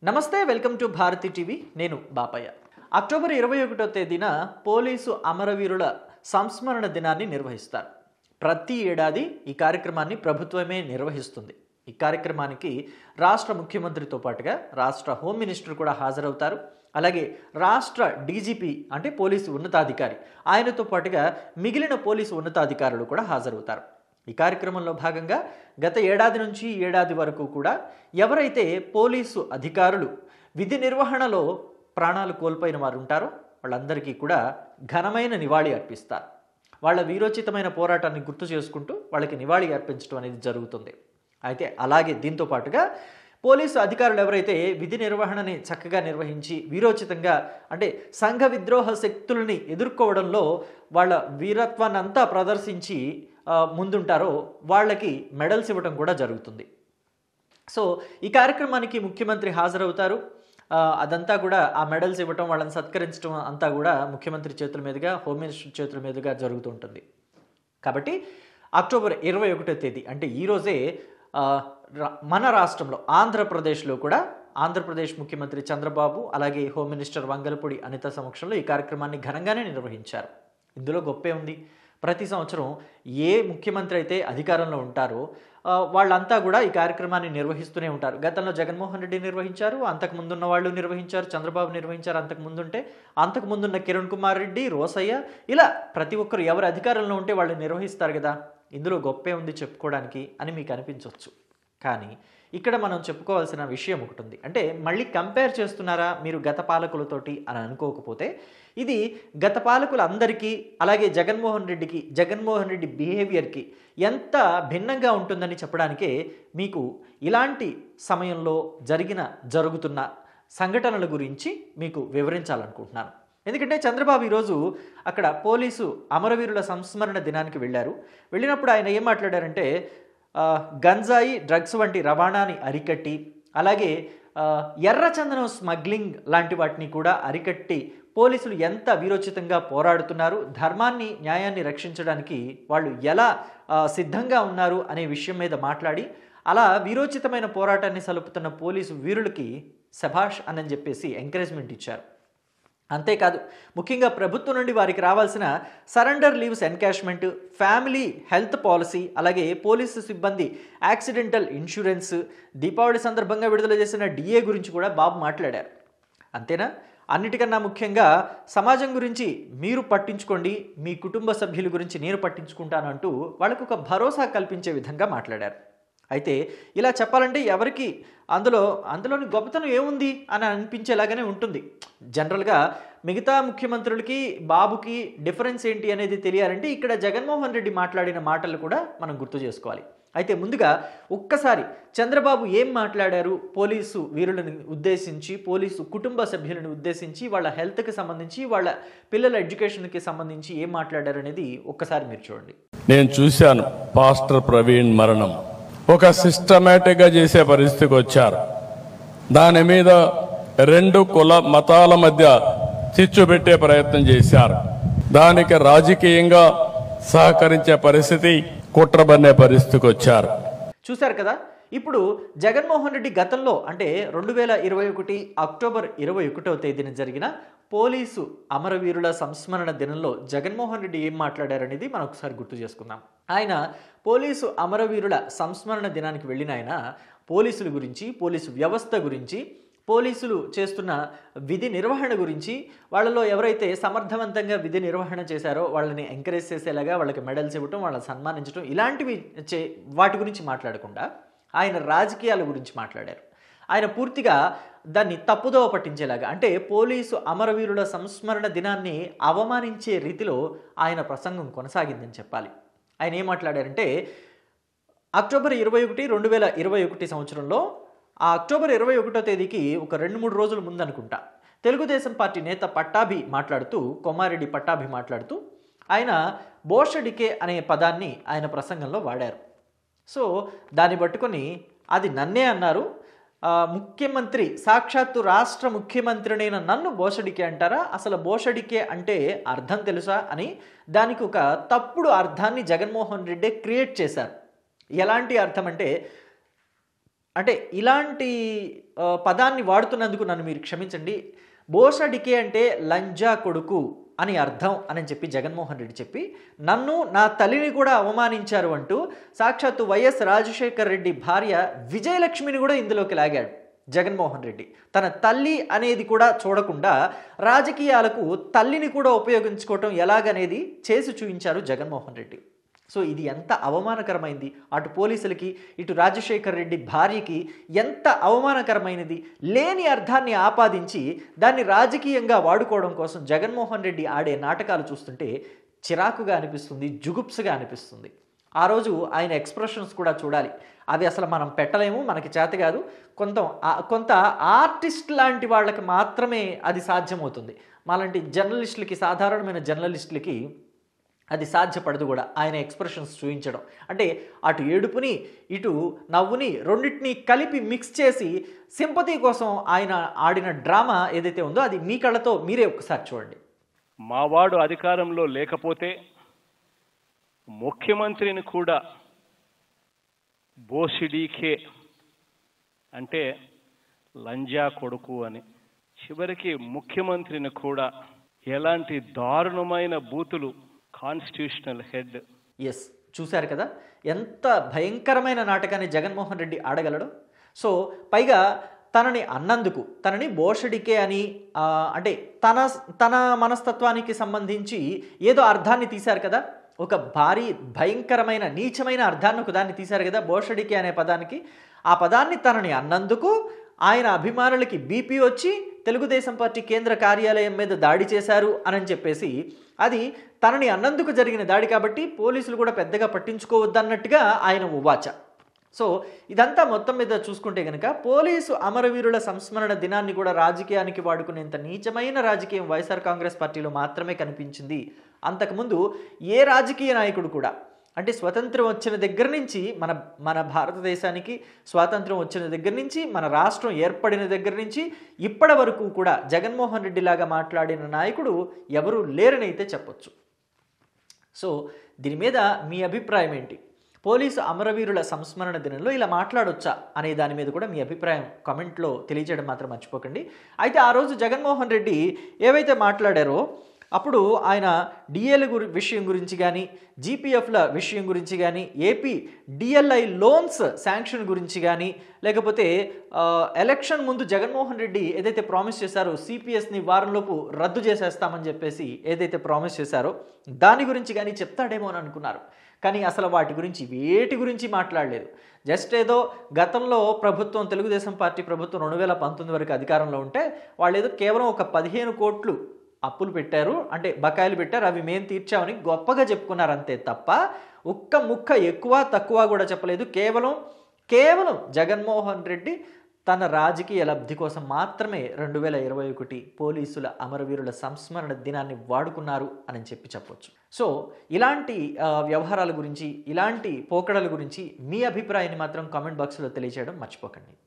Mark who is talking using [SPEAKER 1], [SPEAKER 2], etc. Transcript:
[SPEAKER 1] నమస్తే, welcome to Bharati TV. నేను Bapayya. October 21వ తేదీన పోలీసు అమరవీరుల సంస్మరణ దినాన్ని నిర్వహిస్తారు. ప్రతి ఏడాది ఈ కార్యక్రమాన్ని ప్రభుత్వమే నిర్వహిస్తుంది. ఈ కార్యక్రమానికి రాష్ట్ర ముఖ్యమంత్రితో పాటుగా రాష్ట్ర హోమ్ మినిస్టర్ కూడా హాజరవుతారు. అలాగే రాష్ట్ర డీజీపీ అంటే పోలీసు ఉన్నతాధికారి, ఆయనతో పాటుగా మిగిలిన పోలీసు ఉన్నతాధికారులు కూడా హాజరవుతారు. ఈ కార్యక్రమంలో భాగంగా గత ఏడాది నుంచి ఏడాది వరకు కూడా ఎవరైతే పోలీసు అధికారులు విధి నిర్వహణలో ప్రాణాలు కోల్పోయిన వారు ఉంటారో వాళ్ళందరికీ కూడా ఘనమైన నివాళి అర్పిస్తారు. వాళ్ళ వీరోచితమైన పోరాటాన్ని గుర్తు చేసుకుంటూ వాళ్ళకి నివాళి అర్పించడం అనేది జరుగుతుంది. అయితే అలాగే దీంతో పాటుగా పోలీసు అధికారులు ఎవరైతే విధి నిర్వహణని చక్కగా నిర్వహించి వీరోచితంగా అంటే సంఘ విద్రోహ శక్తుల్ని ఎదుర్కోవడంలో వాళ్ళ వీరత్వాన్ని అంతా ప్రదర్శించి ముందుంటారో వాళ్ళకి మెడల్స్ ఇవ్వడం కూడా జరుగుతుంది. సో ఈ కార్యక్రమానికి ముఖ్యమంత్రి హాజరవుతారు. అదంతా కూడా ఆ మెడల్స్ ఇవ్వటం, వాళ్ళని సత్కరించడం అంతా కూడా ముఖ్యమంత్రి చేతుల మీదుగా, హోమ్ మినిస్టర్ చేతుల మీదుగా జరుగుతుంటుంది. కాబట్టి అక్టోబర్ 21వ తేదీ అంటే ఈరోజే మన రాష్ట్రంలో ఆంధ్రప్రదేశ్లో కూడా ఆంధ్రప్రదేశ్ ముఖ్యమంత్రి చంద్రబాబు అలాగే హోమ్ మినిస్టర్ వంగలపూడి అనిత సమక్షంలో ఈ కార్యక్రమాన్ని ఘనంగానే నిర్వహించారు. ఇందులో గొప్పే ఉంది. ప్రతి సంవత్సరం ఏ ముఖ్యమంత్రి అయితే అధికారంలో ఉంటారో వాళ్ళంతా కూడా ఈ కార్యక్రమాన్ని నిర్వహిస్తూనే ఉంటారు. గతంలో జగన్మోహన్ రెడ్డి నిర్వహించారు, అంతకుముందున్న వాళ్ళు నిర్వహించారు, చంద్రబాబు నిర్వహించారు, అంతకుముందున్న కిరణ్ కుమార్ రెడ్డి, రోసయ్య, ఇలా ప్రతి ఒక్కరు ఎవరు అధికారంలో ఉంటే వాళ్ళు నిర్వహిస్తారు కదా. ఇందులో గొప్పే ఉంది చెప్పుకోవడానికి అని మీకు అనిపించవచ్చు. కానీ ఇక్కడ మనం చెప్పుకోవాల్సిన విషయం ఒకటి ఉంది. అంటే మళ్ళీ కంపేర్ చేస్తున్నారా మీరు గత పాలకులతోటి అని అనుకోకపోతే, ఇది గత పాలకులందరికీ అలాగే జగన్మోహన్ రెడ్డి బిహేవియర్కి ఎంత భిన్నంగా ఉంటుందని చెప్పడానికే మీకు ఇలాంటి సమయంలో జరుగుతున్న సంఘటనల గురించి మీకు వివరించాలనుకుంటున్నాను. ఎందుకంటే చంద్రబాబు ఈరోజు అక్కడ పోలీసు అమరవీరుల సంస్మరణ దినానికి వెళ్ళినప్పుడు ఆయన ఏం మాట్లాడారంటే, గంజాయి, డ్రగ్స్ వంటి రవాణాని అరికట్టి అలాగే ఎర్రచందనం స్మగ్లింగ్ లాంటి వాటిని కూడా అరికట్టి పోలీసులు ఎంత వీరోచితంగా పోరాడుతున్నారు, ధర్మాన్ని న్యాయాన్ని రక్షించడానికి వాళ్ళు ఎలా సిద్ధంగా ఉన్నారు అనే విషయం మీద మాట్లాడి, అలా వీరోచితమైన పోరాటాన్ని సలుపుతున్న పోలీసు వీరులకి శభాష్ అని చెప్పేసి ఎంకరేజ్మెంట్ ఇచ్చారు. అంతేకాదు, ముఖ్యంగా ప్రభుత్వం నుండి వారికి రావాల్సిన surrender leaves encashment, family health policy, అలాగే పోలీసు సిబ్బంది యాక్సిడెంటల్ ఇన్సూరెన్స్, దీపావళి సందర్భంగా విడుదల చేసిన డిఏ గురించి కూడా బాబు మాట్లాడారు. అంతేనా, అన్నిటికన్నా ముఖ్యంగా సమాజం గురించి మీరు పట్టించుకోండి, మీ కుటుంబ సభ్యుల గురించి నేను పట్టించుకుంటానంటూ వాళ్ళకు ఒక భరోసా కల్పించే విధంగా మాట్లాడారు. అయితే ఇలా చెప్పాలంటే ఎవరికి అందులోని గొప్పతనం ఏముంది అని అనిపించేలాగానే ఉంటుంది. జనరల్గా మిగతా ముఖ్యమంత్రులకి బాబుకి డిఫరెన్స్ ఏంటి అనేది తెలియాలంటే ఇక్కడ జగన్మోహన్ రెడ్డి మాట్లాడిన మాటలు కూడా మనం గుర్తు చేసుకోవాలి. అయితే ముందుగా ఒక్కసారి చంద్రబాబు ఏం మాట్లాడారు, పోలీసు వీరులను ఉద్దేశించి, పోలీసు కుటుంబ సభ్యులను ఉద్దేశించి, వాళ్ళ హెల్త్కి సంబంధించి, వాళ్ళ పిల్లల ఎడ్యుకేషన్కి సంబంధించి ఏం మాట్లాడారు అనేది ఒక్కసారి మీరు చూడండి.
[SPEAKER 2] నేను చూశాను పాస్టర్ ప్రవీణ్ మరణం. ఒక సిస్టమేటిక్గా చేసే పరిస్థితికి వచ్చారు. దాని మీద రెండు కుల మతాల మధ్య చిచ్చు పెట్టే ప్రయత్నం చేశారు. దానికి రాజకీయంగా సహకరించే పరిస్థితి, కుట్రబన్నే పరిస్థితికి వచ్చారు.
[SPEAKER 1] చూశారు కదా. ఇప్పుడు జగన్మోహన్ రెడ్డి గతంలో అంటే 2021 అక్టోబర్ 21వ తేదీన జరిగిన పోలీసు అమరవీరుల సంస్మరణ దినంలో జగన్మోహన్ రెడ్డి ఏం మాట్లాడారనేది మనం ఒకసారి గుర్తు చేసుకుందాం. ఆయన పోలీసు అమరవీరుల సంస్మరణ దినానికి వెళ్ళిన ఆయన పోలీసుల గురించి, పోలీసు వ్యవస్థ గురించి, పోలీసులు చేస్తున్న విధి నిర్వహణ గురించి, వాళ్ళలో ఎవరైతే సమర్థవంతంగా విధి నిర్వహణ చేశారో వాళ్ళని ఎంకరేజ్ చేసేలాగా వాళ్ళకి మెడల్స్ ఇవ్వటం, వాళ్ళని సన్మానించడం, ఇలాంటివి వాటి గురించి మాట్లాడకుండా ఆయన రాజకీయాల గురించి మాట్లాడారు. ఆయన పూర్తిగా దాన్ని తప్పుదోవ పట్టించేలాగా, అంటే పోలీసు అమరవీరుల సంస్మరణ దినాన్ని అవమానించే రీతిలో ఆయన ప్రసంగం కొనసాగిందని చెప్పాలి. ఆయన ఏం మాట్లాడారంటే, అక్టోబర్ 21, 2021 సంవత్సరంలో ఆ అక్టోబర్ 21వ తేదీకి ఒక 2-3 రోజుల ముందు అనుకుంటా తెలుగుదేశం పార్టీ నేత కొమ్మారెడ్డి పట్టాభి మాట్లాడుతూ ఆయన బోషడికే అనే పదాన్ని ఆయన ప్రసంగంలో వాడారు. సో దాన్ని పట్టుకొని అది నన్నే అన్నారు, ముఖ్యమంత్రి సాక్షాత్తు రాష్ట్ర ముఖ్యమంత్రినైన నన్ను బోషడికే అంటారా, అసలు బోషడికే అంటే అర్థం తెలుసా అని దానికి ఒక తప్పుడు అర్థాన్ని జగన్మోహన్ రెడ్డి క్రియేట్ చేశారు. ఎలాంటి అర్థం అంటే అంటే ఇలాంటి పదాన్ని వాడుతున్నందుకు నన్ను మీరు క్షమించండి. బోసడికే అంటే లంజా కొడుకు అని అర్థం అని చెప్పి జగన్మోహన్ రెడ్డి చెప్పి నన్ను నా తల్లిని కూడా అవమానించారు అంటూ సాక్షాత్తు వైఎస్ రాజశేఖర్ రెడ్డి భార్య విజయలక్ష్మిని కూడా ఇందులోకి లాగాడు జగన్మోహన్ రెడ్డి. తన తల్లి అనేది కూడా చూడకుండా రాజకీయాలకు తల్లిని కూడా ఉపయోగించుకోవటం ఎలాగనేది చేసి చూపించారు జగన్మోహన్ రెడ్డి. సో ఇది ఎంత అవమానకరమైంది, అటు పోలీసులకి ఇటు రాజశేఖర్ రెడ్డి భార్యకి ఎంత అవమానకరమైనది. లేని అర్థాన్ని ఆపాదించి దాన్ని రాజకీయంగా వాడుకోవడం కోసం జగన్మోహన్ రెడ్డి ఆడే నాటకాలు చూస్తుంటే చిరాకుగా అనిపిస్తుంది, జుగుప్సగా అనిపిస్తుంది. ఆ రోజు ఆయన ఎక్స్ప్రెషన్స్ కూడా చూడాలి. అవి అసలు మనం పెట్టలేము, మనకి చేత కాదు. కొంత ఆర్టిస్ట్ లాంటి వాళ్ళకి మాత్రమే అది సాధ్యమవుతుంది. మాలాంటి జర్నలిస్టులకి, సాధారణమైన జర్నలిస్టులకి అది సాధ్యపడదు కూడా ఆయన ఎక్స్ప్రెషన్స్ చూపించడం. అంటే అటు ఏడుపుని ఇటు నవ్వుని రెండింటినీ కలిపి మిక్స్ చేసి సింపతి కోసం ఆయన ఆడిన డ్రామా ఏదైతే ఉందో అది మీ కళ్ళతో మీరే ఒకసారి చూడండి.
[SPEAKER 3] మావాడు అధికారంలో లేకపోతే ముఖ్యమంత్రిని కూడా బోసిడీకే అంటే లంజా కొడుకు అని, చివరికి ముఖ్యమంత్రిని కూడా ఎలాంటి దారుణమైన బూతులు కాన్స్టిట్యూషనల్ హెడ్.
[SPEAKER 1] ఎస్, చూశారు కదా ఎంత భయంకరమైన నాటకాన్ని జగన్మోహన్ రెడ్డి ఆడగలడు. సో పైగా తనని అన్నందుకు, తనని బోషడికే అని అంటే తన మనస్తత్వానికి సంబంధించి ఏదో అర్థాన్ని తీశారు కదా, ఒక భారీ భయంకరమైన నీచమైన అర్థాన్ని ఒక దాన్ని తీశారు కదా బోషడికే అనే పదానికి. ఆ పదాన్ని తనని అన్నందుకు ఆయన అభిమానులకి బీపీ వచ్చి తెలుగుదేశం పార్టీ కేంద్ర కార్యాలయం మీద దాడి చేశారు అని చెప్పేసి, అది తనని అన్నందుకు జరిగిన దాడి కాబట్టి పోలీసులు కూడా పెద్దగా పట్టించుకోవద్దన్నట్టుగా ఆయన ఉవాచ. సో ఇదంతా మొత్తం మీద చూసుకుంటే కనుక పోలీసు అమరవీరుల సంస్మరణ దినాన్ని కూడా రాజకీయానికి వాడుకునేంత నీచమైన రాజకీయం వైఎస్ఆర్ కాంగ్రెస్ పార్టీలో మాత్రమే కనిపించింది. అంతకుముందు ఏ రాజకీయ నాయకుడు కూడా, అంటే స్వతంత్రం వచ్చిన దగ్గర నుంచి మన భారతదేశానికి స్వాతంత్రం వచ్చిన దగ్గర నుంచి, మన రాష్ట్రం ఏర్పడిన దగ్గర నుంచి ఇప్పటి వరకు కూడా జగన్మోహన్ రెడ్డి లాగా మాట్లాడిన నాయకుడు ఎవరూ లేరనైతే చెప్పొచ్చు. సో దీని మీద మీ అభిప్రాయం ఏంటి? పోలీసు అమరవీరుల సంస్మరణ దినంలో ఇలా మాట్లాడొచ్చా అనే దాని మీద కూడా మీ అభిప్రాయం కామెంట్లో తెలియజేయడం మాత్రం మర్చిపోకండి. అయితే ఆ రోజు జగన్మోహన్ రెడ్డి ఏవైతే మాట్లాడారో అప్పుడు ఆయన డిఏల విషయం గురించి కానీ, జీపీఎఫ్ల విషయం గురించి కానీ, ఏపీ డిఎల్ఐ లోన్స్ శాంక్షన్ గురించి కానీ, లేకపోతే ఎలక్షన్ ముందు జగన్మోహన్ రెడ్డి ఏదైతే ప్రామిస్ చేశారో సిపిఎస్ని వారంలోపు రద్దు చేసేస్తామని చెప్పేసి ఏదైతే ప్రామిస్ చేశారో దాని గురించి కానీ చెప్తాడేమో అని అనుకున్నారు. కానీ అసలు వాటి గురించి వేటి గురించి మాట్లాడలేదు. జస్ట్ ఏదో గతంలో ప్రభుత్వం, తెలుగుదేశం పార్టీ ప్రభుత్వం 2019 వరకు అధికారంలో ఉంటే వాళ్ళు ఏదో కేవలం ఒక 15 కోట్లు అప్పులు పెట్టారు, అంటే బకాయిలు పెట్టారు, అవి మేము తీర్చామని గొప్పగా చెప్పుకున్నారు అంతే తప్ప ఒక్క ముక్క ఎక్కువ తక్కువ కూడా చెప్పలేదు. కేవలం జగన్మోహన్ రెడ్డి తన రాజకీయ లబ్ధి కోసం మాత్రమే 2021 పోలీసుల అమరవీరుల సంస్మరణ దినాన్ని వాడుకున్నారు అని చెప్పొచ్చు. సో ఇలాంటి వ్యవహారాల గురించి, ఇలాంటి పోకడల గురించి మీ అభిప్రాయాన్ని మాత్రం కామెంట్ బాక్స్లో తెలియజేయడం మర్చిపోకండి.